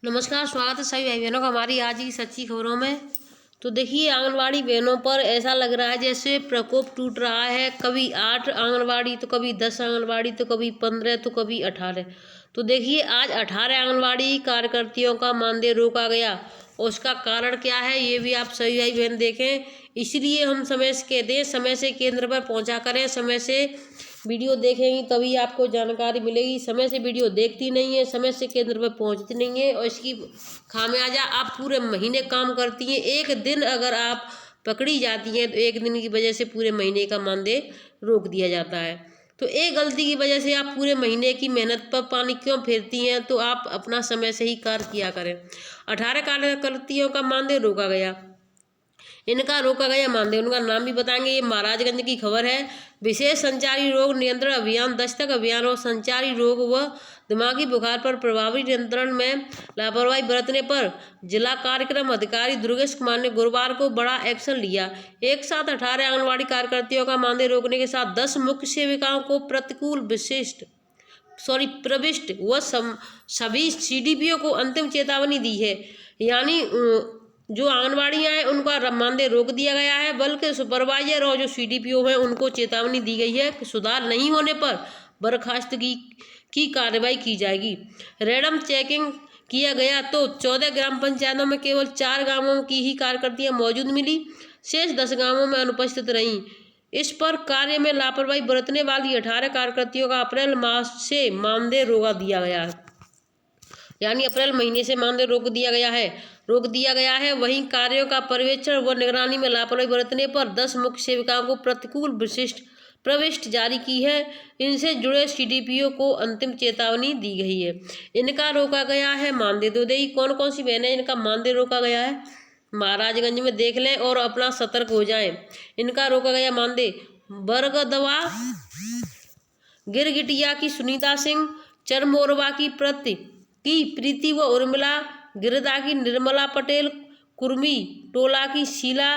नमस्कार, स्वागत है सभी भाई बहनों का हमारी आज की सच्ची खबरों में। तो देखिए, आंगनवाड़ी बहनों पर ऐसा लग रहा है जैसे प्रकोप टूट रहा है। कभी 8 आंगनवाड़ी तो कभी 10 आंगनवाड़ी तो कभी 15 तो कभी 18। तो देखिए, आज 18 आंगनवाड़ी कार्यकर्तियों का मानदेय रोका गया और उसका कारण क्या है ये भी आप सभी भाई बहन देखें। इसलिए हम समय से कहते हैं, समय से केंद्र पर पहुँचा करें, समय से वीडियो देखेंगी तभी आपको जानकारी मिलेगी। समय से वीडियो देखती नहीं है, समय से केंद्र पर पहुंचती नहीं है और इसकी खामियाजा आप पूरे महीने काम करती हैं। एक दिन अगर आप पकड़ी जाती हैं तो एक दिन की वजह से पूरे महीने का मानदेय रोक दिया जाता है। तो एक गलती की वजह से आप पूरे महीने की मेहनत पर पानी क्यों फेरती हैं? तो आप अपना समय से ही कार्य किया करें। 18 कार्यकर्तियों का मानदेय रोका गया। इनका रोका गया मानदेय, उनका नाम भी बताएंगे। ये महाराजगंज की खबर है। विशेष संचारी रोग नियंत्रण अभियान, दस्तक अभियान और संचारी रोग व दिमागी बुखार पर प्रभावी नियंत्रण में लापरवाही बरतने पर जिला कार्यक्रम अधिकारी दुर्गेश कुमार ने गुरुवार को बड़ा एक्शन लिया। एक साथ 18 आंगनबाड़ी कार्यकर्तियों का मानदेय रोकने के साथ 10 मुख्य सेविकाओं को प्रतिकूल प्रविष्ट व सभी सीडीपीओ को अंतिम चेतावनी दी है। यानी जो आंगनबाड़ियाँ हैं उनका मानदेय रोक दिया गया है, बल्कि सुपरवाइजर और जो सीडीपीओ हैं उनको चेतावनी दी गई है कि सुधार नहीं होने पर बर्खास्तगी की कार्रवाई की जाएगी। रैंडम चेकिंग किया गया तो 14 ग्राम पंचायतों में केवल 4 गांवों की ही कार्यकर्तियां मौजूद मिली, शेष 10 गांवों में अनुपस्थित रहीं। इस पर कार्य में लापरवाही बरतने वाली 18 कार्यकर्तियों का अप्रैल माह से मानदेय रोका दिया गया है। यानी अप्रैल महीने से मानदेय रोक दिया गया है। वहीं कार्यों का पर्यवेक्षण व निगरानी में लापरवाही बरतने पर 10 मुख्य सेविकाओं को प्रतिकूल प्रविष्ट जारी की है। इनसे जुड़े सीडीपीओ को अंतिम चेतावनी दी गई है। इनका रोका गया है मानदेय। तो देखिए कौन कौन सी बहनें इनका मानदेय रोका गया है, महाराजगंज में देख लें और अपना सतर्क हो जाएं। इनका रोका गया मानदेय बरगदवा गिरगिटिया की सुनीता सिंह, चरमोरवा की प्रीति व उर्मिला, गिरदा की निर्मला पटेल, कुर्मी टोला की शीला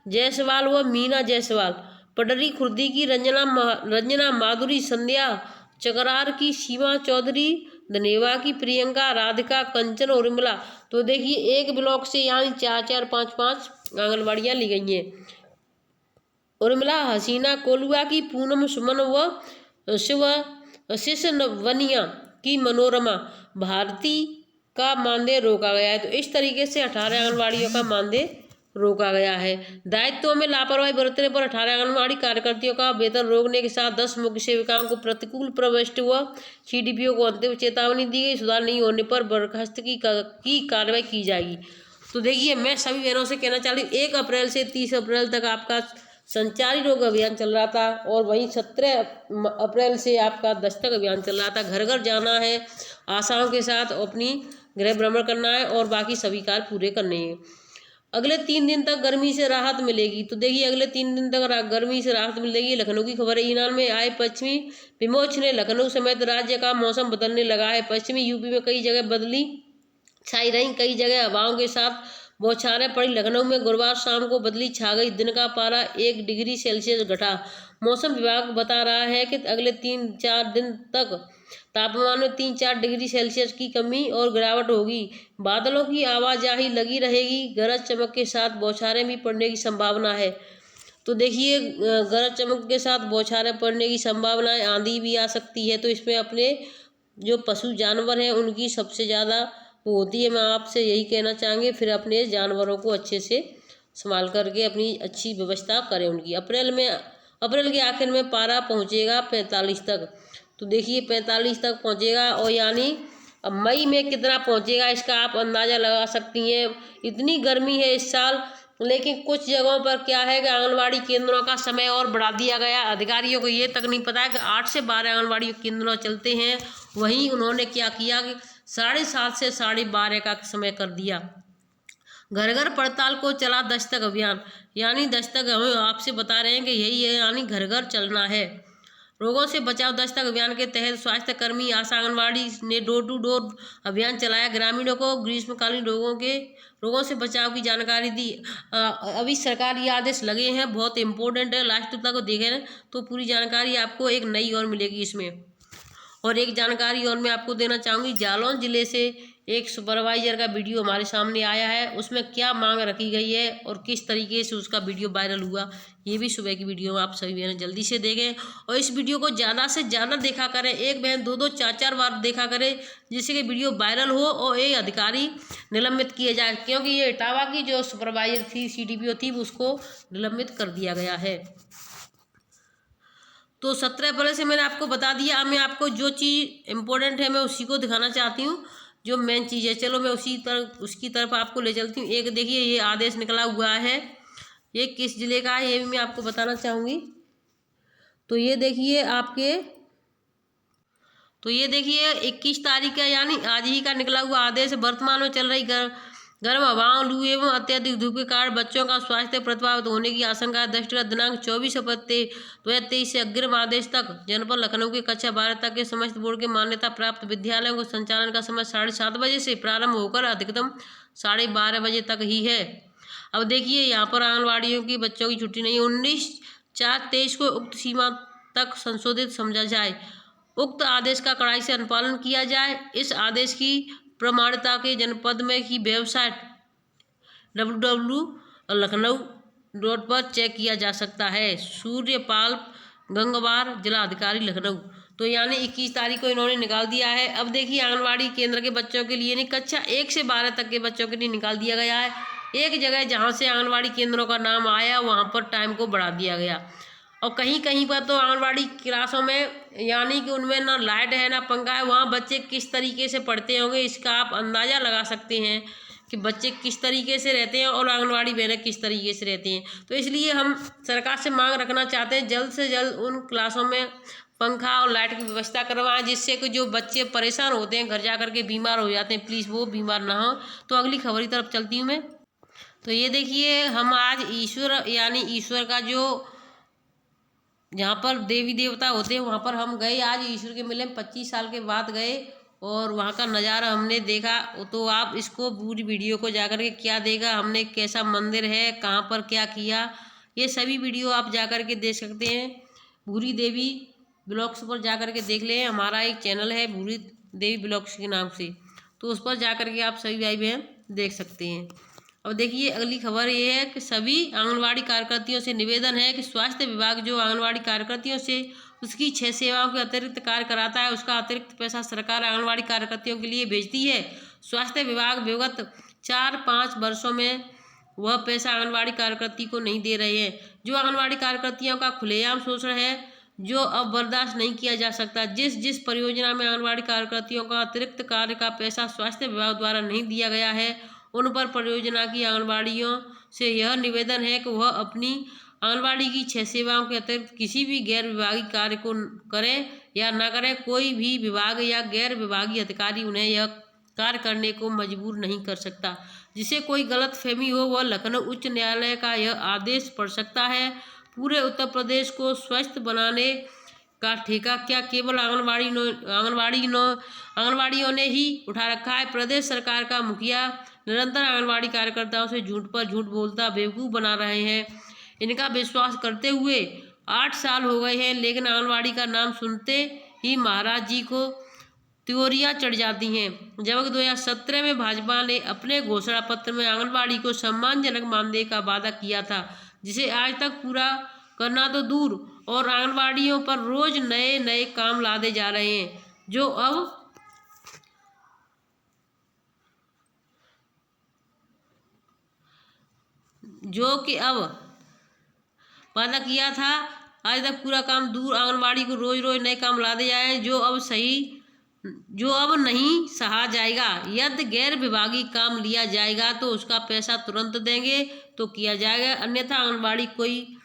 जायसवाल व मीना जायसवाल, पडरी खुर्दी की रंजना माधुरी, संध्या चकरार की सीमा चौधरी, धनेवा की प्रियंका, राधिका, कंचन, उर्मिला। तो देखिए एक ब्लॉक से यानी 4-4, 5-5 आंगनबाड़ियाँ ली गई हैं। उर्मिला हसीना कोलुआ की पूनम सुमन व शिशवनिया की मनोरमा भारती का मानदेय रोका गया है। तो इस तरीके से 18 आंगनबाड़ियों का मानदेय रोका गया है। दायित्वों में लापरवाही बरतने पर 18 आंगनबाड़ी कार्यकर्तियों का वेतन रोकने के साथ 10 मुख्य सेविकाओं को प्रतिकूल प्रविष्ट व सीडीपीओ को अंतिम चेतावनी दी गई। सुधार नहीं होने पर बर्खास्तगी की कार्रवाई की जाएगी। तो देखिए मैं सभी बहनों से कहना चाह रही हूँ, 1 अप्रैल से 30 अप्रैल तक आपका संचारी रोग अभियान चल रहा था और वहीं 17 अप्रैल से आपका दस्तक अभियान चल रहा था। घर घर जाना है, आशाओं के साथ अपनी गृह भ्रमण करना है और बाकी सभी कार्य पूरे करने हैं। अगले 3 दिन तक गर्मी से राहत मिलेगी। तो देखिए अगले 3 दिन तक गर्मी से राहत मिलेगी। लखनऊ की खबर है। ईरान में आए पश्चिमी विमोच ने लखनऊ समेत राज्य का मौसम बदलने लगा है। पश्चिमी यूपी में कई जगह बदली छाई रही, कई जगह हवाओं के साथ बौछारें पड़ी। लखनऊ में गुरुवार शाम को बदली छा गई। दिन का पारा 1 डिग्री सेल्सियस घटा। मौसम विभाग बता रहा है कि अगले 3-4 दिन तक तापमान में 3-4 डिग्री सेल्सियस की कमी और गिरावट होगी। बादलों की आवाजाही लगी रहेगी। गरज चमक के साथ बौछारें भी पड़ने की संभावना है। तो देखिए गरज चमक के साथ बौछारें पड़ने की संभावना है, आंधी भी आ सकती है। तो इसमें अपने जो पशु जानवर हैं उनकी सबसे ज़्यादा वो होती है। मैं आपसे यही कहना चाहेंगे, फिर अपने जानवरों को अच्छे से संभाल करके अपनी अच्छी व्यवस्था करें उनकी। अप्रैल के आखिर में पारा पहुंचेगा 45 तक। तो देखिए 45 तक पहुंचेगा और यानी अब मई में कितना पहुंचेगा इसका आप अंदाज़ा लगा सकती हैं। इतनी गर्मी है इस साल, लेकिन कुछ जगहों पर क्या है कि आंगनबाड़ी केंद्रों का समय और बढ़ा दिया गया। अधिकारियों को ये तक नहीं पता है कि 8 से 12 आंगनबाड़ी केंद्र चलते हैं। वहीं उन्होंने क्या किया कि 7:30 से 12:30 का समय कर दिया। घर घर पड़ताल को चला दस्तक अभियान। यानी दस्तक हम आपसे बता रहे हैं कि यही है, यानी घर घर चलना है। रोगों से बचाव दस्तक अभियान के तहत स्वास्थ्य कर्मी आशा आंगनबाड़ी ने डोर टू डोर अभियान चलाया। ग्रामीणों को ग्रीष्मकालीन रोगों से बचाव की जानकारी दी। अभी सरकारी आदेश लगे हैं, बहुत इंपॉर्टेंट है, लास्ट तक देखें तो पूरी जानकारी आपको एक नई और मिलेगी इसमें। और एक जानकारी और मैं आपको देना चाहूँगी, जालौन जिले से एक सुपरवाइजर का वीडियो हमारे सामने आया है, उसमें क्या मांग रखी गई है और किस तरीके से उसका वीडियो वायरल हुआ, ये भी सुबह की वीडियो आप सभी बहनें जल्दी से देखें और इस वीडियो को ज़्यादा से ज़्यादा देखा करें। एक बहन 2-2 4-4 बार देखा करें, जिससे कि वीडियो वायरल हो और ये अधिकारी निलंबित किए जाए, क्योंकि ये इटावा की जो सुपरवाइजर थी, CDPO थी, उसको निलंबित कर दिया गया है। तो 17 अप्रैल से मैंने आपको बता दिया। अब मैं आपको जो चीज़ इम्पोर्टेंट है मैं उसी को दिखाना चाहती हूँ, जो मेन चीज़ है। चलो मैं उसकी तरफ आपको ले चलती हूँ। एक देखिए ये आदेश निकला हुआ है, ये किस जिले का है ये भी मैं आपको बताना चाहूँगी। तो ये देखिए 21 तारीख का यानी आज ही का निकला हुआ आदेश। वर्तमान में चल रही गर्म हवाओं, लू एवं अत्यधिक धूप के कारण बच्चों का स्वास्थ्य प्रभावित होने की आशंका है। दृष्टिगत दिनांक 24 अप्रैल 2023 से अग्रिम आदेश तक जनपद लखनऊ के कक्षा 12 तक के समस्त बोर्ड के मान्यता प्राप्त विद्यालयों को संचालन का समय 7:30 बजे से प्रारंभ होकर अधिकतम 12:30 बजे तक ही है। अब देखिए यहाँ पर आंगनबाड़ियों की बच्चों की छुट्टी नहीं, 19/4/23 को उक्त सीमा तक संशोधित समझा जाए। उक्त आदेश का कड़ाई से अनुपालन किया जाए। इस आदेश की प्रमाणिता के जनपद में की वेबसाइट www.लखनऊ पर चेक किया जा सकता है। सूर्यपाल गंगवार, जिला अधिकारी लखनऊ। तो यानी 21 तारीख को इन्होंने निकाल दिया है। अब देखिए आंगनबाड़ी केंद्र के बच्चों के लिए नहीं, कक्षा 1 से 12 तक के बच्चों के लिए निकाल दिया गया है। एक जगह जहाँ से आंगनबाड़ी केंद्रों का नाम आया वहाँ पर टाइम को बढ़ा दिया गया, और कहीं कहीं पर तो आंगनबाड़ी क्लासों में यानी कि उनमें ना लाइट है ना पंखा है, वहाँ बच्चे किस तरीके से पढ़ते होंगे इसका आप अंदाज़ा लगा सकते हैं कि बच्चे किस तरीके से रहते हैं और आंगनबाड़ी बहनें किस तरीके से रहती हैं। तो इसलिए हम सरकार से मांग रखना चाहते हैं जल्द से जल्द उन क्लासों में पंखा और लाइट की व्यवस्था करवाएं, जिससे कि जो बच्चे परेशान होते हैं घर जा कर के बीमार हो जाते हैं, प्लीज़ वो बीमार ना हो। तो अगली खबर की तरफ चलती हूँ मैं। तो ये देखिए हम आज ईश्वर का जो जहाँ पर देवी देवता होते हैं वहाँ पर हम गए, आज ईश्वर के मिले 25 साल के बाद गए और वहाँ का नज़ारा हमने देखा। तो आप इसको पूरी वीडियो को जाकर के क्या देखा हमने, कैसा मंदिर है, कहाँ पर क्या किया, ये सभी वीडियो आप जाकर के देख सकते हैं। भूरी देवी ब्लॉग्स पर जाकर के देख लें, हमारा एक चैनल है भूरी देवी ब्लॉग्स के नाम से, तो उस पर जाकर के आप सभी भाई बहन देख सकते हैं। अब देखिए अगली खबर ये है कि सभी आंगनवाड़ी कार्यकर्तियों से निवेदन है कि स्वास्थ्य विभाग जो आंगनवाड़ी कार्यकर्तियों से उसकी 6 सेवाओं के अतिरिक्त कार्य कराता है, उसका अतिरिक्त पैसा सरकार आंगनवाड़ी कार्यकर्तियों के लिए भेजती है। स्वास्थ्य विभाग विगत 4-5 वर्षों में वह पैसा आंगनवाड़ी कार्यकर्ती को नहीं दे रहे हैं, जो आंगनवाड़ी कार्यकर्तियों का खुलेआम शोषण है, जो अब बर्दाश्त नहीं किया जा सकता। जिस परियोजना में आंगनवाड़ी कार्यकर्तियों का अतिरिक्त कार्य का पैसा स्वास्थ्य विभाग द्वारा नहीं दिया गया है, उन पर परियोजना की आंगनबाड़ियों से यह निवेदन है कि वह अपनी आंगनबाड़ी की 6 सेवाओं के अतिरिक्त किसी भी गैर विभागीय कार्य को करें या न करें। कोई भी विभाग या गैर विभागीय अधिकारी उन्हें यह कार्य करने को मजबूर नहीं कर सकता। जिसे कोई गलत फहमी हो वह लखनऊ उच्च न्यायालय का यह आदेश पढ़ सकता है। पूरे उत्तर प्रदेश को स्वस्थ बनाने का ठेका क्या केवल आंगनबाड़ियों ने ही उठा रखा है? प्रदेश सरकार का मुखिया निरंतर आंगनबाड़ी कार्यकर्ताओं से झूठ पर झूठ बोलता बेवकूफ़ बना रहे हैं। इनका विश्वास करते हुए 8 साल हो गए हैं, लेकिन आंगनबाड़ी का नाम सुनते ही महाराज जी को त्योरियां चढ़ जाती हैं। जबकि 2017 में भाजपा ने अपने घोषणा पत्र में आंगनबाड़ी को सम्मानजनक मानदेय का वादा किया था, जिसे आज तक पूरा करना तो दूर और आंगनबाड़ियों पर रोज नए नए काम लादे जा रहे हैं, जो कि अब वादा किया था आज तक पूरा काम दूर। आंगनबाड़ी को रोज रोज नए काम लादे जाए जो अब नहीं सहा जाएगा। यदि गैर विभागीय काम लिया जाएगा तो उसका पैसा तुरंत देंगे तो किया जाएगा, अन्यथा आंगनबाड़ी कोई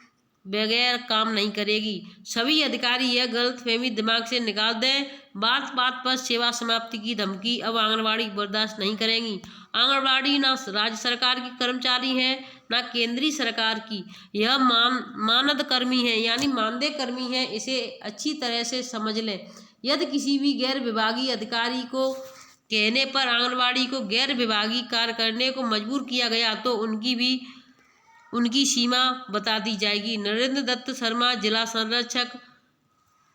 बगैर काम नहीं करेगी। सभी अधिकारी यह गलतफहमी दिमाग से निकाल दें। बात बात पर सेवा समाप्ति की धमकी अब आंगनबाड़ी बर्दाश्त नहीं करेंगी। आंगनबाड़ी ना राज्य सरकार की कर्मचारी है ना केंद्रीय सरकार की, यह मानद कर्मी है यानी मानदेय कर्मी है। इसे अच्छी तरह से समझ लें। यदि किसी भी गैर विभागीय अधिकारी को कहने पर आंगनबाड़ी को गैर विभागीय कार्य करने को मजबूर किया गया तो उनकी सीमा बता दी जाएगी। नरेंद्र दत्त शर्मा, जिला संरक्षक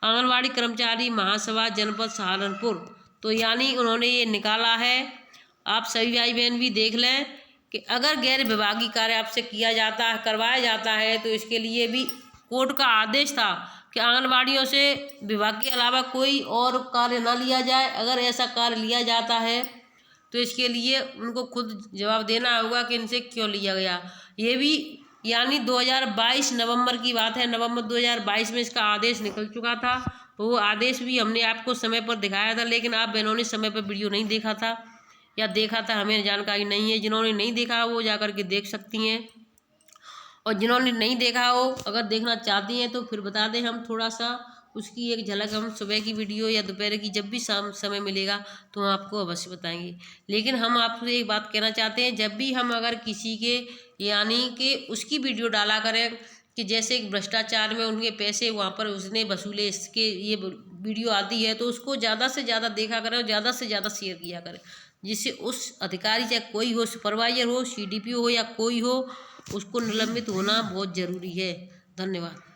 आंगनबाड़ी कर्मचारी महासभा जनपद सहारनपुर। तो यानी उन्होंने ये निकाला है आप सभी भाई बहन भी देख लें कि अगर गैर विभागीय कार्य आपसे किया जाता है, करवाया जाता है, तो इसके लिए भी कोर्ट का आदेश था कि आंगनबाड़ियों से विभाग के अलावा कोई और कार्य ना लिया जाए। अगर ऐसा कार्य लिया जाता है तो इसके लिए उनको खुद जवाब देना होगा कि इनसे क्यों लिया गया। ये भी यानी 2022 नवंबर की बात है, नवंबर 2022 में इसका आदेश निकल चुका था। वो आदेश भी हमने आपको समय पर दिखाया था, लेकिन आप बहनों ने समय पर वीडियो नहीं देखा था या देखा था हमें जानकारी नहीं है। जिन्होंने नहीं देखा वो जाकर के देख सकती हैं, और जिन्होंने नहीं देखा हो अगर देखना चाहती हैं तो फिर बता दें, हम थोड़ा सा उसकी एक झलक हम सुबह की वीडियो या दोपहर की जब भी शाम समय मिलेगा तो हम आपको अवश्य बताएंगे। लेकिन हम आपसे एक बात कहना चाहते हैं, जब भी हम अगर किसी के यानी कि उसकी वीडियो डाला करें कि जैसे एक भ्रष्टाचार में उनके पैसे वहाँ पर उसने वसूले, इसके ये वीडियो आती है, तो उसको ज़्यादा से ज़्यादा देखा करें और ज़्यादा से ज़्यादा शेयर किया करें, जिससे उस अधिकारी चाहे कोई हो, सुपरवाइजर हो, CDPO हो या कोई हो, उसको निलंबित होना बहुत ज़रूरी है। धन्यवाद।